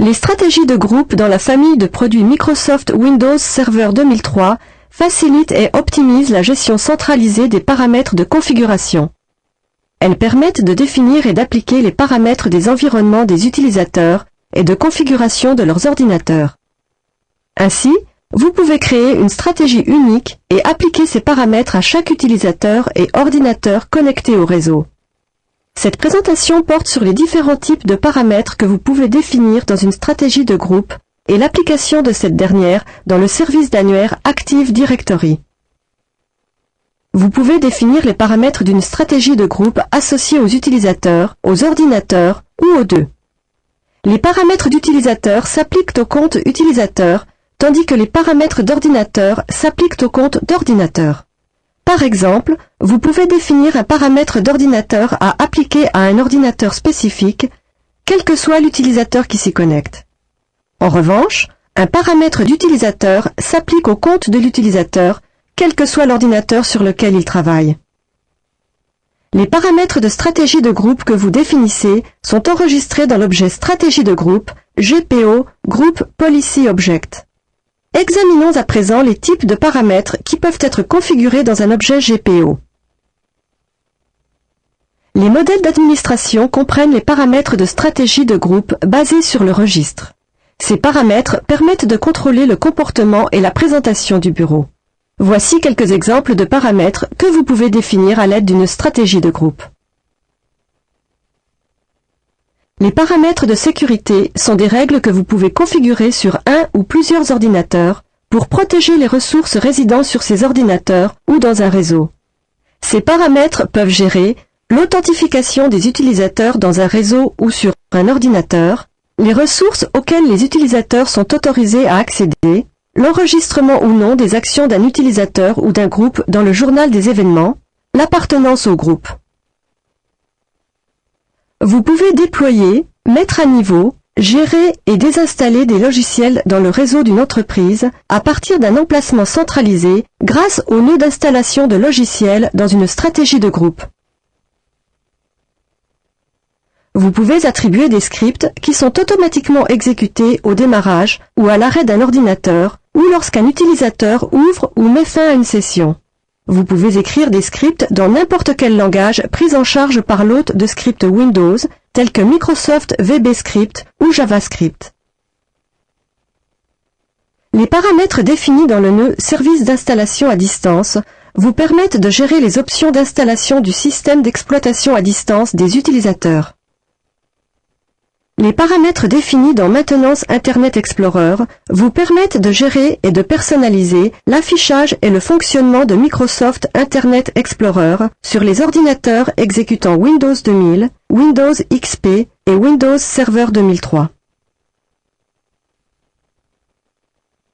Les stratégies de groupe dans la famille de produits Microsoft Windows Server 2003 facilitent et optimisent la gestion centralisée des paramètres de configuration. Elles permettent de définir et d'appliquer les paramètres des environnements des utilisateurs et de configuration de leurs ordinateurs. Ainsi, vous pouvez créer une stratégie unique et appliquer ces paramètres à chaque utilisateur et ordinateur connecté au réseau. Cette présentation porte sur les différents types de paramètres que vous pouvez définir dans une stratégie de groupe et l'application de cette dernière dans le service d'annuaire Active Directory. Vous pouvez définir les paramètres d'une stratégie de groupe associés aux utilisateurs, aux ordinateurs ou aux deux. Les paramètres d'utilisateur s'appliquent au compte utilisateur, tandis que les paramètres d'ordinateur s'appliquent au compte d'ordinateur. Par exemple, vous pouvez définir un paramètre d'ordinateur à appliquer à un ordinateur spécifique, quel que soit l'utilisateur qui s'y connecte. En revanche, un paramètre d'utilisateur s'applique au compte de l'utilisateur, quel que soit l'ordinateur sur lequel il travaille. Les paramètres de stratégie de groupe que vous définissez sont enregistrés dans l'objet stratégie de groupe, GPO, Group Policy Object. Examinons à présent les types de paramètres qui peuvent être configurés dans un objet GPO. Les modèles d'administration comprennent les paramètres de stratégie de groupe basés sur le registre. Ces paramètres permettent de contrôler le comportement et la présentation du bureau. Voici quelques exemples de paramètres que vous pouvez définir à l'aide d'une stratégie de groupe. Les paramètres de sécurité sont des règles que vous pouvez configurer sur un ou plusieurs ordinateurs pour protéger les ressources résidant sur ces ordinateurs ou dans un réseau. Ces paramètres peuvent gérer l'authentification des utilisateurs dans un réseau ou sur un ordinateur, les ressources auxquelles les utilisateurs sont autorisés à accéder, l'enregistrement ou non des actions d'un utilisateur ou d'un groupe dans le journal des événements, l'appartenance au groupe. Vous pouvez déployer, mettre à niveau, gérer et désinstaller des logiciels dans le réseau d'une entreprise à partir d'un emplacement centralisé grâce au nœud d'installation de logiciels dans une stratégie de groupe. Vous pouvez attribuer des scripts qui sont automatiquement exécutés au démarrage ou à l'arrêt d'un ordinateur ou lorsqu'un utilisateur ouvre ou met fin à une session. Vous pouvez écrire des scripts dans n'importe quel langage pris en charge par l'hôte de script Windows, tel que Microsoft VB Script ou JavaScript. Les paramètres définis dans le nœud Service d'installation à distance vous permettent de gérer les options d'installation du système d'exploitation à distance des utilisateurs. Les paramètres définis dans Maintenance Internet Explorer vous permettent de gérer et de personnaliser l'affichage et le fonctionnement de Microsoft Internet Explorer sur les ordinateurs exécutant Windows 2000, Windows XP et Windows Server 2003.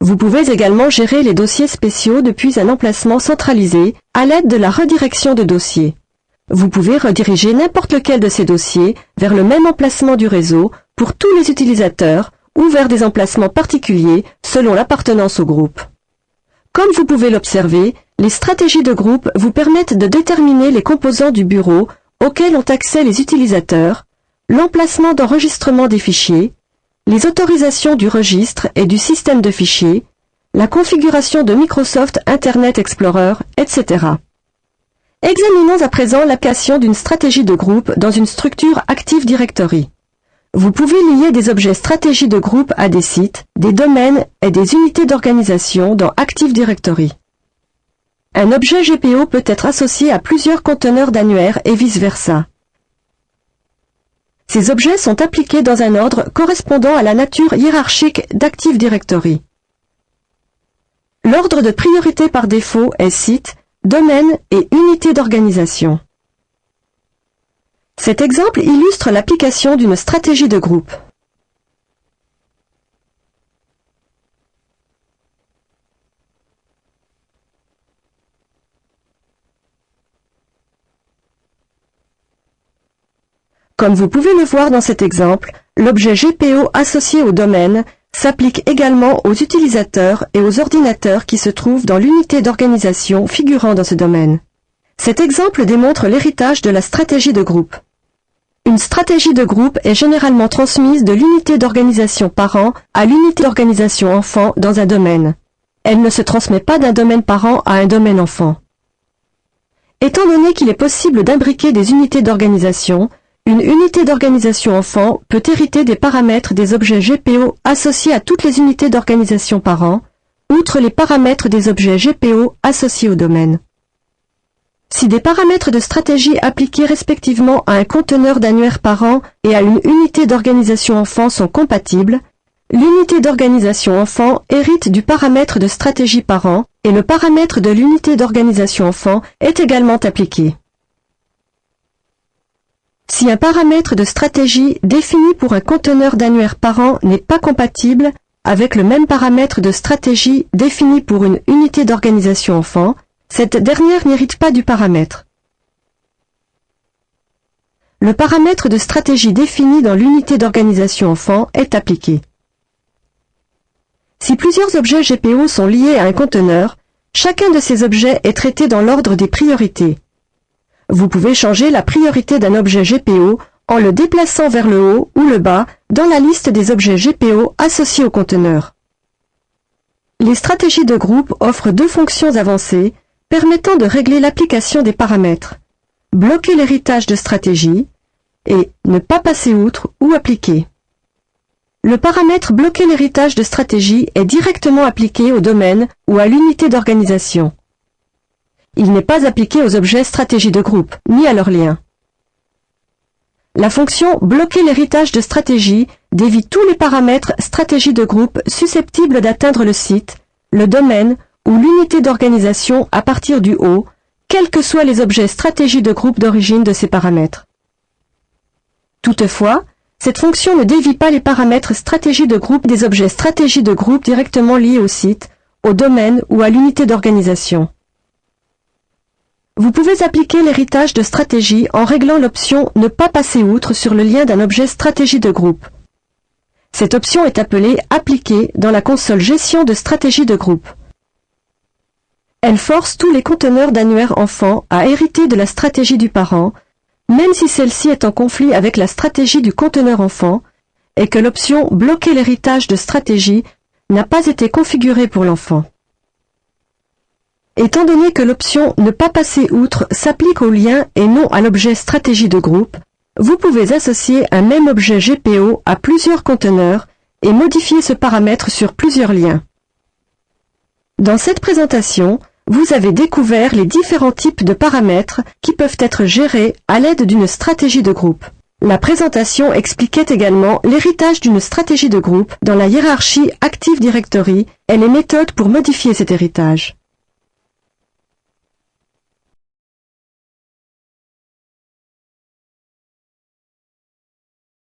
Vous pouvez également gérer les dossiers spéciaux depuis un emplacement centralisé à l'aide de la redirection de dossiers. Vous pouvez rediriger n'importe lequel de ces dossiers vers le même emplacement du réseau pour tous les utilisateurs ou vers des emplacements particuliers selon l'appartenance au groupe. Comme vous pouvez l'observer, les stratégies de groupe vous permettent de déterminer les composants du bureau auxquels ont accès les utilisateurs, l'emplacement d'enregistrement des fichiers, les autorisations du registre et du système de fichiers, la configuration de Microsoft Internet Explorer, etc. Examinons à présent l'application d'une stratégie de groupe dans une structure Active Directory. Vous pouvez lier des objets stratégie de groupe à des sites, des domaines et des unités d'organisation dans Active Directory. Un objet GPO peut être associé à plusieurs conteneurs d'annuaire et vice-versa. Ces objets sont appliqués dans un ordre correspondant à la nature hiérarchique d'Active Directory. L'ordre de priorité par défaut est site, domaine et unité d'organisation. Cet exemple illustre l'application d'une stratégie de groupe. Comme vous pouvez le voir dans cet exemple, l'objet GPO associé au domaine s'applique également aux utilisateurs et aux ordinateurs qui se trouvent dans l'unité d'organisation figurant dans ce domaine. Cet exemple démontre l'héritage de la stratégie de groupe. Une stratégie de groupe est généralement transmise de l'unité d'organisation parent à l'unité d'organisation enfant dans un domaine. Elle ne se transmet pas d'un domaine parent à un domaine enfant. Étant donné qu'il est possible d'imbriquer des unités d'organisation, une unité d'organisation enfant peut hériter des paramètres des objets GPO associés à toutes les unités d'organisation parent, outre les paramètres des objets GPO associés au domaine. Si des paramètres de stratégie appliqués respectivement à un conteneur d'annuaire parent et à une unité d'organisation enfant sont compatibles, l'unité d'organisation enfant hérite du paramètre de stratégie parent et le paramètre de l'unité d'organisation enfant est également appliqué. Si un paramètre de stratégie défini pour un conteneur d'annuaire parent n'est pas compatible avec le même paramètre de stratégie défini pour une unité d'organisation enfant, cette dernière n'hérite pas du paramètre. Le paramètre de stratégie défini dans l'unité d'organisation enfant est appliqué. Si plusieurs objets GPO sont liés à un conteneur, chacun de ces objets est traité dans l'ordre des priorités. Vous pouvez changer la priorité d'un objet GPO en le déplaçant vers le haut ou le bas dans la liste des objets GPO associés au conteneur. Les stratégies de groupe offrent deux fonctions avancées permettant de régler l'application des paramètres, bloquer l'héritage de stratégie et ne pas passer outre ou appliquer. Le paramètre bloquer l'héritage de stratégie est directement appliqué au domaine ou à l'unité d'organisation. Il n'est pas appliqué aux objets stratégie de groupe, ni à leurs liens. La fonction bloquer l'héritage de stratégie dévie tous les paramètres stratégie de groupe susceptibles d'atteindre le site, le domaine ou l'unité d'organisation à partir du haut, quels que soient les objets stratégie de groupe d'origine de ces paramètres. Toutefois, cette fonction ne dévie pas les paramètres stratégie de groupe des objets stratégie de groupe directement liés au site, au domaine ou à l'unité d'organisation. Vous pouvez appliquer l'héritage de stratégie en réglant l'option « Ne pas passer outre » sur le lien d'un objet stratégie de groupe. Cette option est appelée « Appliquer » dans la console Gestion de stratégie de groupe. Elle force tous les conteneurs d'annuaire enfant à hériter de la stratégie du parent, même si celle-ci est en conflit avec la stratégie du conteneur enfant, et que l'option « Bloquer l'héritage de stratégie » n'a pas été configurée pour l'enfant. Étant donné que l'option « Ne pas passer outre » s'applique au lien et non à l'objet stratégie de groupe, vous pouvez associer un même objet GPO à plusieurs conteneurs et modifier ce paramètre sur plusieurs liens. Dans cette présentation, vous avez découvert les différents types de paramètres qui peuvent être gérés à l'aide d'une stratégie de groupe. La présentation expliquait également l'héritage d'une stratégie de groupe dans la hiérarchie Active Directory et les méthodes pour modifier cet héritage.